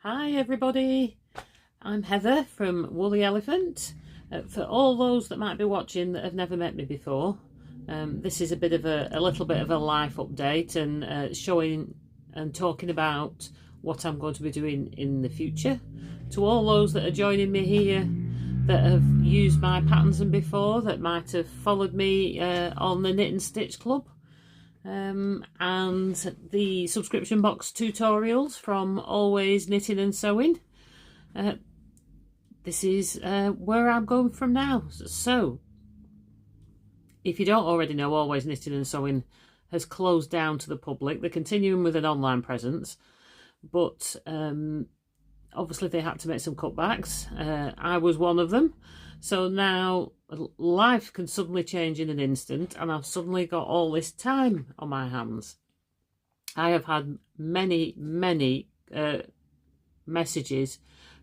Hi everybody, I'm Heather from Woolly Elephant. For all those that might be watching that have never met me before, this is a little bit of a life update and showing and talking about what I'm going to be doing in the future. To all those that are joining me here that have used my patterns before, that might have followed me on the Knit and Stitch Club, and the subscription box tutorials from Always Knitting and Sewing. This is where I'm going from now. So if you don't already know, Always Knitting and Sewing has closed down to the public. They're continuing with an online presence, but obviously they had to make some cutbacks. I was one of them. So now life can suddenly change in an instant, and I've suddenly got all this time on my hands. I have had many messages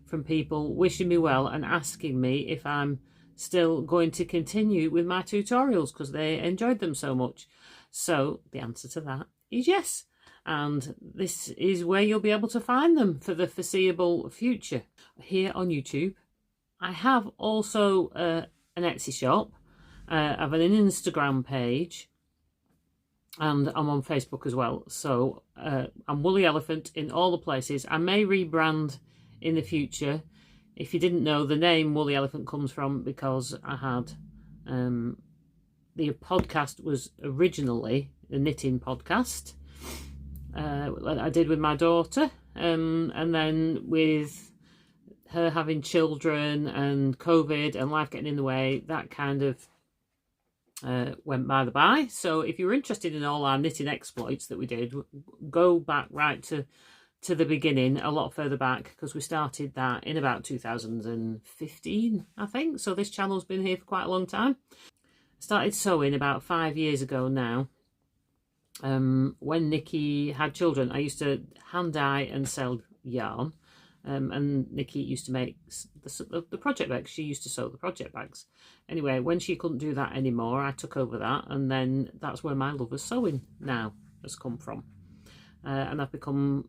from people wishing me well and asking me if I'm still going to continue with my tutorials because they enjoyed them so much. So the answer to that is yes. And this is where you'll be able to find them for the foreseeable future here on YouTube. I have also an Etsy shop. I have an Instagram page, and I'm on Facebook as well. So I'm Woolly Elephant in all the places. I may rebrand in the future. If you didn't know, the name Woolly Elephant comes from because I had the podcast was originally a knitting podcast. I did with my daughter, and then with her having children and COVID and life getting in the way, that kind of went by the by. So if you're interested in all our knitting exploits that we did, go back right to the beginning, a lot further back, because we started that in about 2015, I think. So this channel's been here for quite a long time. I started sewing about 5 years ago now. When Nikki had children, I used to hand dye and sell yarn, and Nikki used to make the project bags. She used to sew the project bags. Anyway, when she couldn't do that anymore, I took over that, and then that's where my love of sewing now has come from. And I've become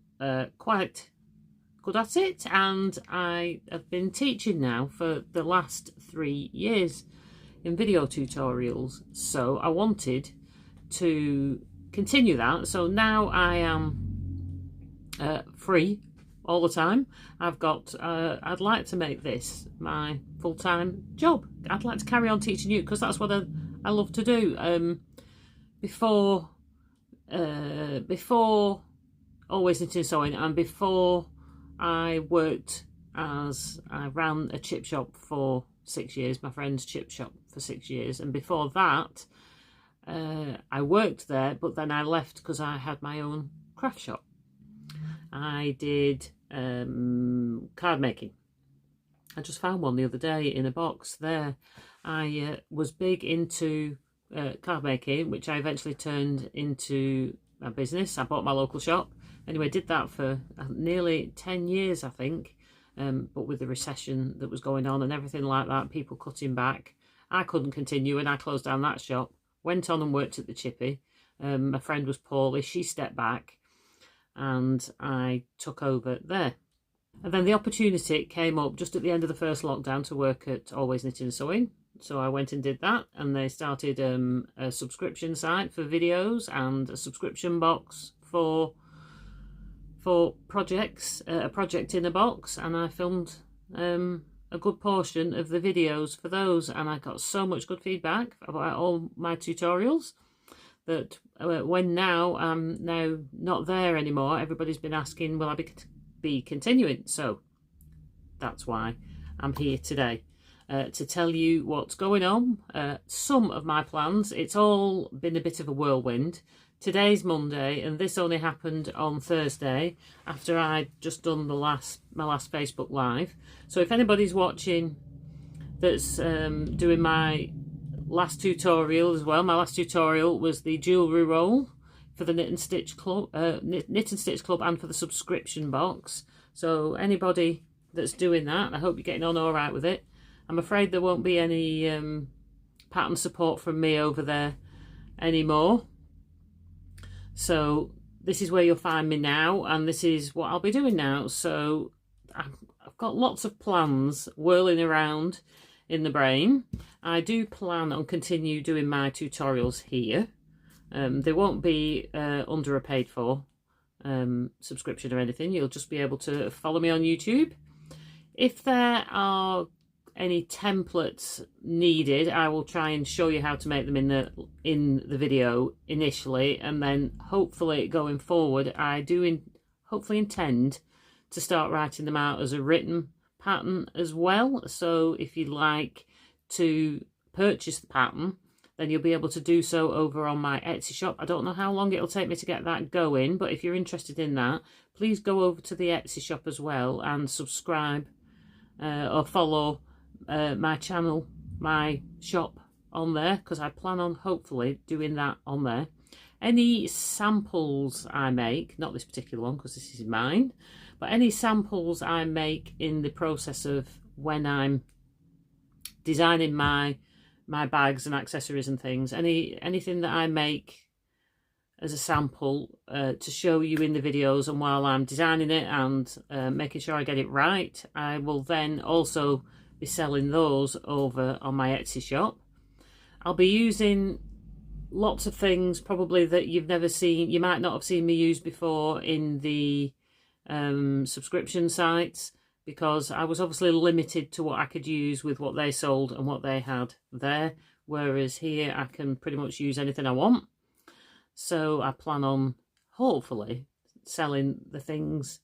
quite good at it, and I have been teaching now for the last 3 years in video tutorials. So I wanted to continue that. So now I am free all the time. I've got I'd like to make this my full-time job. I'd like to carry on teaching you because that's what I love to do. Before Always Knitting and Sewing, and before I ran a chip shop for 6 years, my friend's chip shop for 6 years, and before that I worked there, but then I left because I had my own craft shop. I did card making. I just found one the other day in a box there. I was big into card making, which I eventually turned into a business. I bought my local shop. Anyway, did that for nearly 10 years, I think. But with the recession that was going on and everything like that, people cutting back, I couldn't continue, and I closed down that shop. Went on and worked at the chippy. My friend was poorly. She stepped back, and I took over there. And then the opportunity came up just at the end of the first lockdown to work at Always Knitting and Sewing. So I went and did that, and they started a subscription site for videos and a subscription box for projects, a project in a box, and I filmed a good portion of the videos for those, and I got so much good feedback about all my tutorials that when now I'm now not there anymore, everybody's been asking, will I be continuing? So that's why I'm here today, to tell you what's going on, some of my plans. It's all been a bit of a whirlwind. Today's Monday, and this only happened on Thursday after I'd just done my last Facebook Live. So if anybody's watching that's doing my last tutorial as well, my last tutorial was the jewellery roll for the Knit and Stitch Club, and for the subscription box. So anybody that's doing that, I hope you're getting on all right with it. I'm afraid there won't be any pattern support from me over there anymore. So this is where you'll find me now, and this is what I'll be doing now. So I've got lots of plans whirling around in the brain. I do plan on continue doing my tutorials here. They won't be under a paid for subscription or anything. You'll just be able to follow me on YouTube. If there are any templates needed, I will try and show you how to make them in the video initially, and then hopefully going forward I do hopefully intend to start writing them out as a written pattern as well. So if you'd like to purchase the pattern, then you'll be able to do so over on my Etsy shop. I don't know how long it'll take me to get that going, but if you're interested in that, please go over to the Etsy shop as well and subscribe or follow my channel, my shop on there, because I plan on hopefully doing that on there. Any samples I make, not this particular one because this is mine, but any samples I make in the process of when I'm designing my bags and accessories and things, anything that I make as a sample to show you in the videos, and while I'm designing it and making sure I get it right, I will then also be selling those over on my Etsy shop. I'll be using lots of things probably that you've never seen, you might not have seen me use before in the subscription sites, because I was obviously limited to what I could use with what they sold and what they had there, whereas here I can pretty much use anything I want. So I plan on hopefully selling the things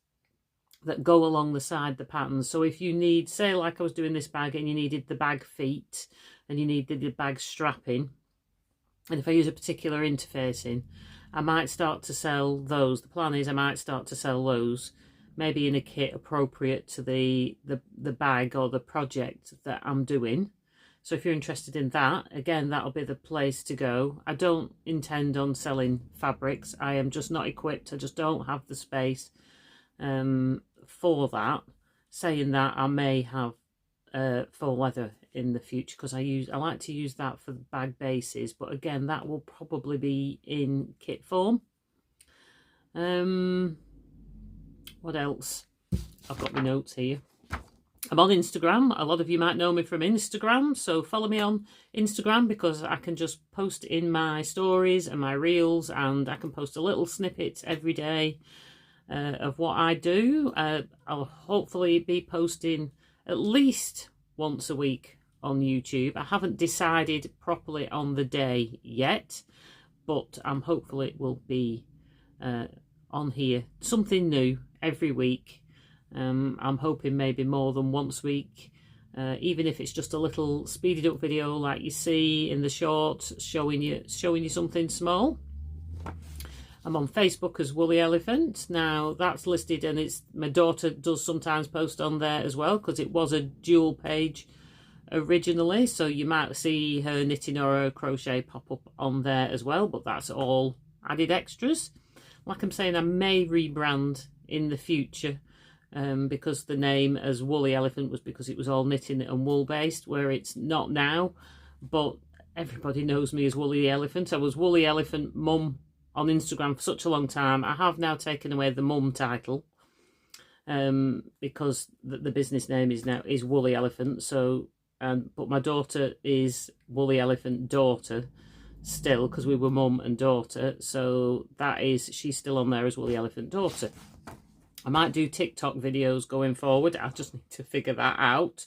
that go along the side the patterns. So if you need, say like I was doing this bag and you needed the bag feet and you needed the bag strapping, and if I use a particular interfacing, I might start to sell those. The plan is I might start to sell those maybe in a kit appropriate to the bag or the project that I'm doing. So if you're interested in that, again, that'll be the place to go. I don't intend on selling fabrics. I am just not equipped. I just don't have the space for that. Saying that, I may have faux leather in the future, because I like to use that for the bag bases, but again, that will probably be in kit form. What else? I've got my notes here. I'm on Instagram. A lot of you might know me from Instagram, so follow me on Instagram, because I can just post in my stories and my reels, and I can post a little snippet every day of what I do. I'll hopefully be posting at least once a week on YouTube. I haven't decided properly on the day yet, but I'm hopeful it will be on here, something new every week. I'm hoping maybe more than once a week, even if it's just a little speeded up video like you see in the shorts, showing you something small. I'm on Facebook as Woolly Elephant. Now that's listed, and it's my daughter does sometimes post on there as well, because it was a dual page originally, so you might see her knitting or her crochet pop up on there as well, but that's all added extras. Like I'm saying, I may rebrand in the future, because the name as Woolly Elephant was because it was all knitting and wool based, where it's not now, but everybody knows me as Woolly Elephant. I was Woolly Elephant Mum on Instagram for such a long time. I have now taken away the mum title, because the business name is Woolly Elephant. So, but my daughter is Woolly Elephant Daughter still, because we were mum and daughter. So she's still on there as Woolly Elephant Daughter. I might do TikTok videos going forward. I just need to figure that out.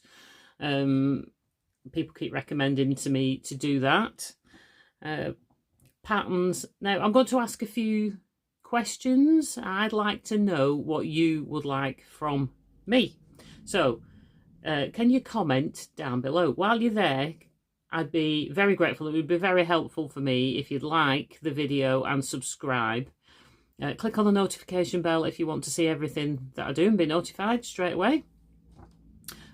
People keep recommending to me to do that. Patterns. Now I'm going to ask a few questions. I'd like to know what you would like from me. So can you comment down below? While you're there, I'd be very grateful. It would be very helpful for me if you'd like the video and subscribe. Click on the notification bell if you want to see everything that I do and be notified straight away.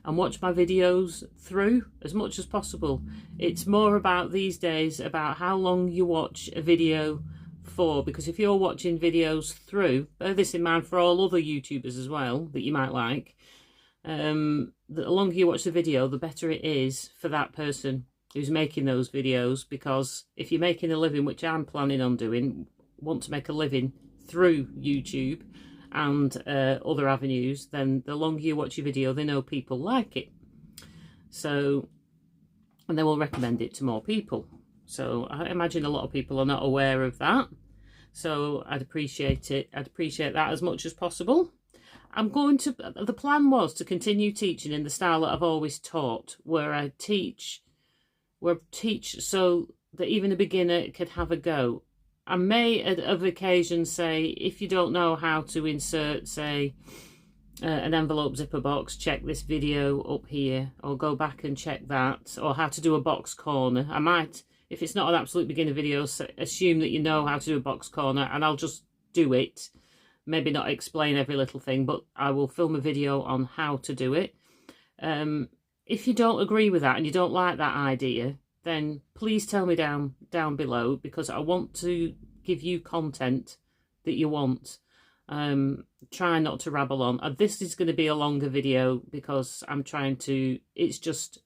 And watch my videos through as much as possible. It's more about these days about how long you watch a video for, because if you're watching videos through, bear this in mind for all other YouTubers as well that you might like, the longer you watch the video, the better it is for that person who's making those videos, because if you're making a living, which I'm planning on doing, want to make a living through YouTube, and other avenues, then the longer you watch your video, they know people like it. So, and they will recommend it to more people. So I imagine a lot of people are not aware of that. So I'd appreciate it. I'd appreciate that as much as possible. The plan was to continue teaching in the style that I've always taught, where I teach so that even a beginner could have a go. I may at other occasions say, if you don't know how to insert, say, an envelope zipper box, check this video up here, or go back and check that, or how to do a box corner. I might, if it's not an absolute beginner video, assume that you know how to do a box corner, and I'll just do it. Maybe not explain every little thing, but I will film a video on how to do it. If you don't agree with that and you don't like that idea, then please tell me down below, because I want to give you content that you want. Try not to rabble on. This is going to be a longer video because I'm trying to, this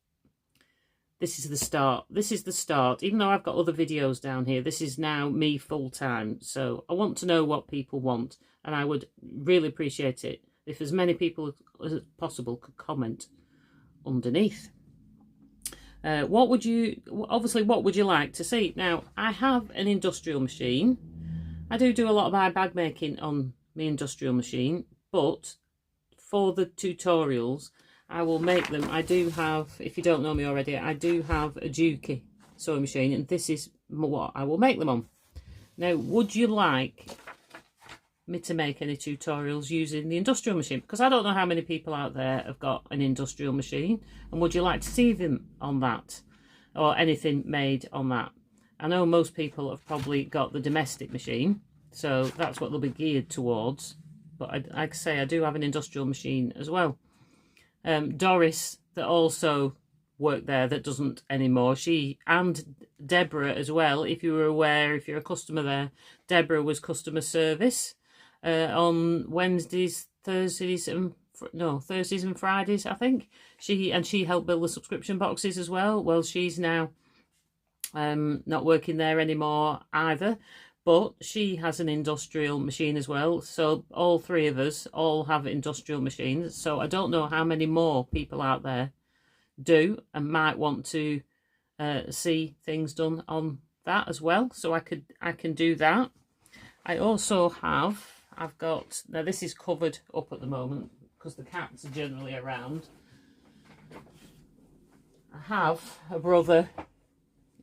is the start. This is the start. Even though I've got other videos down here, this is now me full time. So I want to know what people want, and I would really appreciate it if as many people as possible could comment underneath. What would you like to see? Now, I have an industrial machine. I do a lot of my bag making on my industrial machine, but for the tutorials, I will make them. I do have, if you don't know me already, I do have a Juki sewing machine, and this is what I will make them on. Now, would you like me to make any tutorials using the industrial machine? Because I don't know how many people out there have got an industrial machine, and would you like to see them on that, or anything made on that? I know most people have probably got the domestic machine, so that's what they'll be geared towards, but like I say, I do have an industrial machine as well. Doris, that also worked there, that doesn't anymore, she and Deborah as well, if you were aware, if you're a customer there, Deborah was customer service on Wednesdays, Thursdays and Fridays, I think. She helped build the subscription boxes as well. Well, she's now not working there anymore either, but she has an industrial machine as well. So all three of us all have industrial machines. So I don't know how many more people out there do and might want to see things done on that as well. So I can do that. I also I've got, now this is covered up at the moment because the cats are generally around. I have a Brother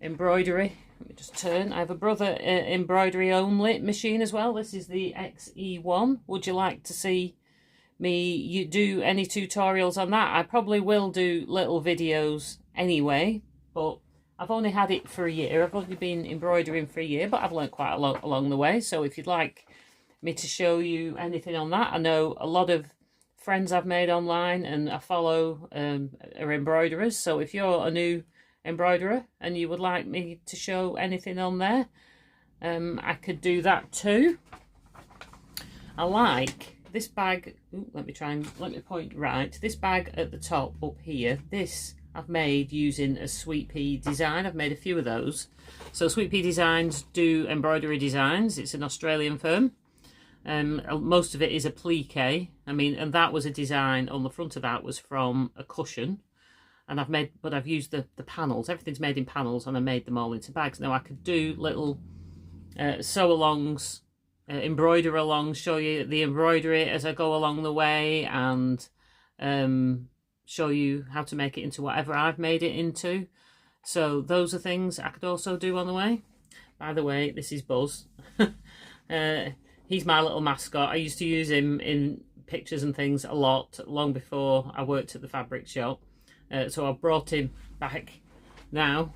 embroidery. Let me just turn. I have a Brother embroidery only machine as well. This is the XE1. Would you like to see me do any tutorials on that? I probably will do little videos anyway, but I've only had it for a year. I've only been embroidering for a year, but I've learned quite a lot along the way. So if you'd like me to show you anything on that, I know a lot of friends I've made online and I follow are embroiderers. So if you're a new embroiderer and you would like me to show anything on there, I could do that too. I like this bag. Ooh, let me point right. This bag at the top up here, this I've made using a Sweet Pea design. I've made a few of those. So Sweet Pea Designs do embroidery designs. It's an Australian firm. Most of it is applique. And that was a design on the front of that was from a cushion. And I've used the panels. Everything's made in panels, and I made them all into bags. Now I could do little sew-alongs, embroider-alongs, show you the embroidery as I go along the way, and show you how to make it into whatever I've made it into. So those are things I could also do on the way. By the way, this is Buzz. He's my little mascot. I used to use him in pictures and things a lot, long before I worked at the fabric shop. So I brought him back now.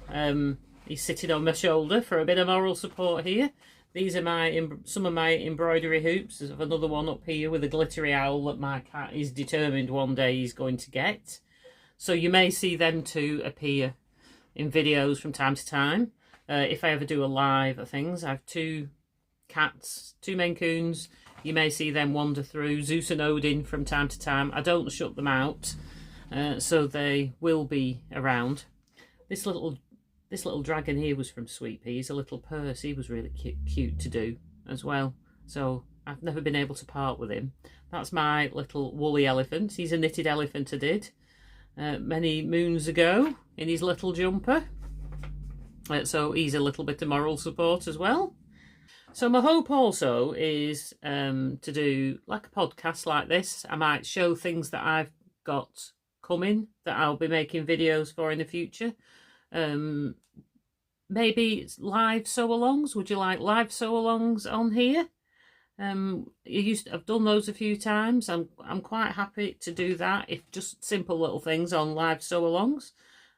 He's sitting on my shoulder for a bit of moral support here. These are some of my embroidery hoops. There's another one up here with a glittery owl that my cat is determined one day he's going to get. So you may see them two appear in videos from time to time. If I ever do a live of things, I have two cats, two Maine Coons. You may see them wander through, Zeus and Odin, from time to time. I don't shut them out, so they will be around. This little dragon here was from Sweet Pea. He's a little purse. He was really cute to do as well. So I've never been able to part with him. That's my little woolly elephant. He's a knitted elephant I did many moons ago in his little jumper. So he's a little bit of moral support as well. So my hope also is to do like a podcast like this. I might show things that I've got coming that I'll be making videos for in the future. Maybe live sew-alongs. Would you like live sew-alongs on here? I've done those a few times. I'm quite happy to do that. If just simple little things on live sew-alongs.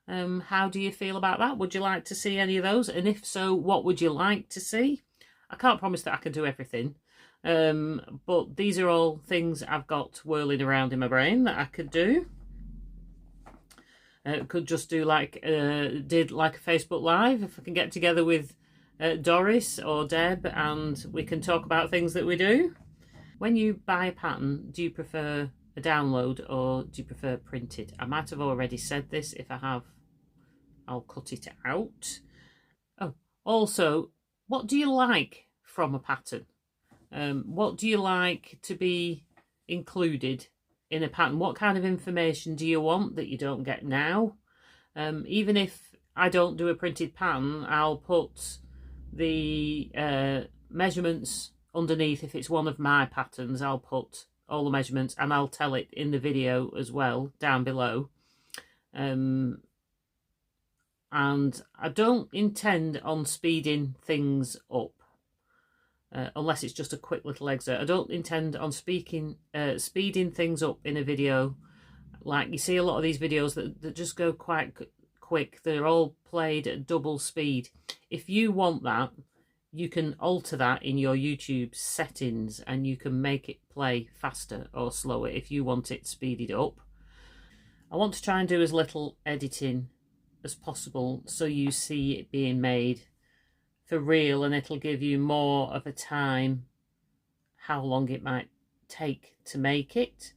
How do you feel about that? Would you like to see any of those? And if so, what would you like to see? I can't promise that I can do everything. But these are all things I've got whirling around in my brain that I could do. Could just do like did like a Facebook Live if I can get together with Doris or Deb and we can talk about things that we do. When you buy a pattern, do you prefer a download or do you prefer printed? I might have already said this. If I have, I'll cut it out. Oh, also, what do you like from a pattern? What do you like to be included in a pattern? What kind of information do you want that you don't get now? Even if I don't do a printed pattern, I'll put the measurements underneath. If it's one of my patterns, I'll put all the measurements and I'll tell it in the video as well down below. And I don't intend on speeding things up. Unless it's just a quick little excerpt. I don't intend on speeding things up in a video. Like you see a lot of these videos that just go quite quick. They're all played at double speed. If you want that, you can alter that in your YouTube settings and you can make it play faster or slower if you want it speeded up. I want to try and do as little editing as possible so you see it being made for real, and it'll give you more of a time how long it might take to make it.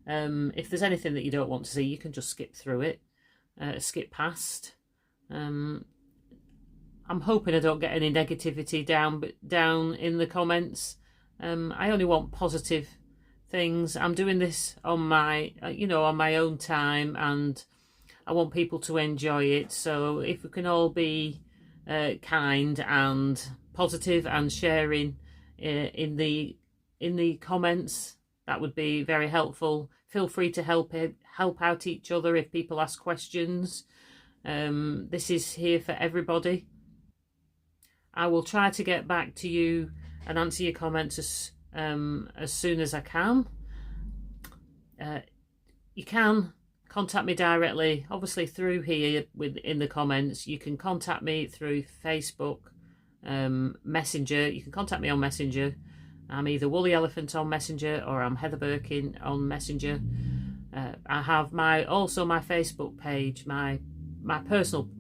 If there's anything that you don't want to see, you can just skip through it, skip past. I'm hoping I don't get any negativity down in the comments. I only want positive things. I'm doing this on my on my own time, and I want people to enjoy it. So if we can all be kind and positive and sharing in the comments, that would be very helpful. Feel free to help out each other if people ask questions. This is here for everybody. I will try to get back to you and answer your comments as soon as I can. You can contact me directly, obviously through here in the comments. You can contact me through Facebook, Messenger. You can contact me on Messenger. I'm either Woolly Elephant on Messenger or I'm Heather Birkin on Messenger. I have also my Facebook page, my personal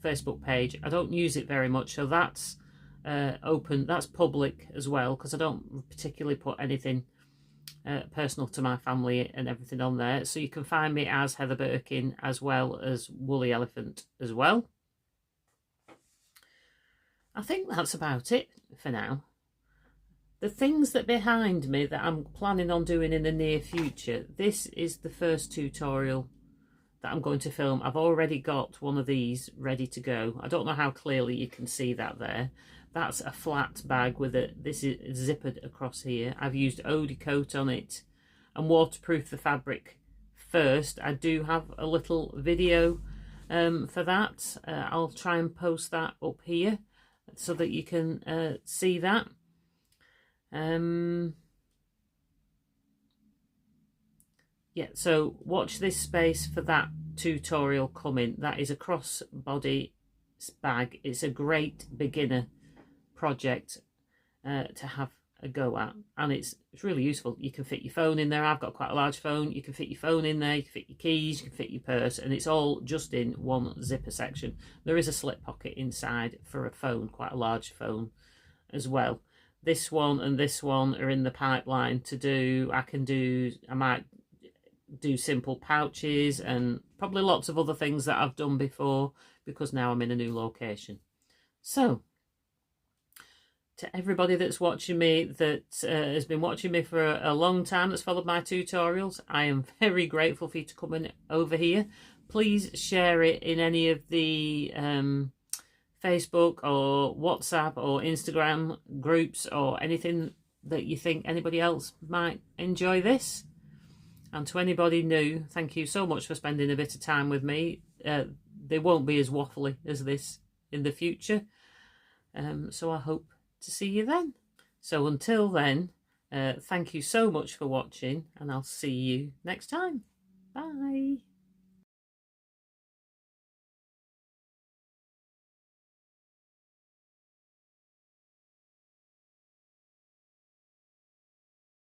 Facebook page. I don't use it very much, so that's open, that's public as well, because I don't particularly put anything personal to my family and everything on there. So you can find me as Heather Birkin as well as Woolly Elephant as well. I think that's about it for now. The things that behind me that I'm planning on doing in the near future, this is the first tutorial that I'm going to film. I've already got one of these ready to go. I don't know how clearly you can see that there. That's a flat bag with this is zippered across here. I've used Odie coat on it and waterproof the fabric first. I do have a little video for that. I'll try and post that up here so that you can see that. Yeah, so watch this space for that tutorial coming. That is a crossbody bag. It's a great beginner project to have a go at, and it's really useful. You can fit your phone in there. I've got quite a large phone. You can fit your phone in there, you can fit your keys, you can fit your purse, and it's all just in one zipper section. There is a slip pocket inside for a phone, quite a large phone as well. This one and this one are in the pipeline to do. I might do simple pouches and probably lots of other things that I've done before, because now I'm in a new location. So To everybody that's watching me, that has been watching me for a long time, that's followed my tutorials, I am very grateful for you to come in over here. Please share it in any of the Facebook or WhatsApp or Instagram groups or anything that you think anybody else might enjoy this. And to anybody new, thank you so much for spending a bit of time with me. They won't be as waffly as this in the future. So I hope to see you then. So until then, thank you so much for watching, and I'll see you next time. Bye.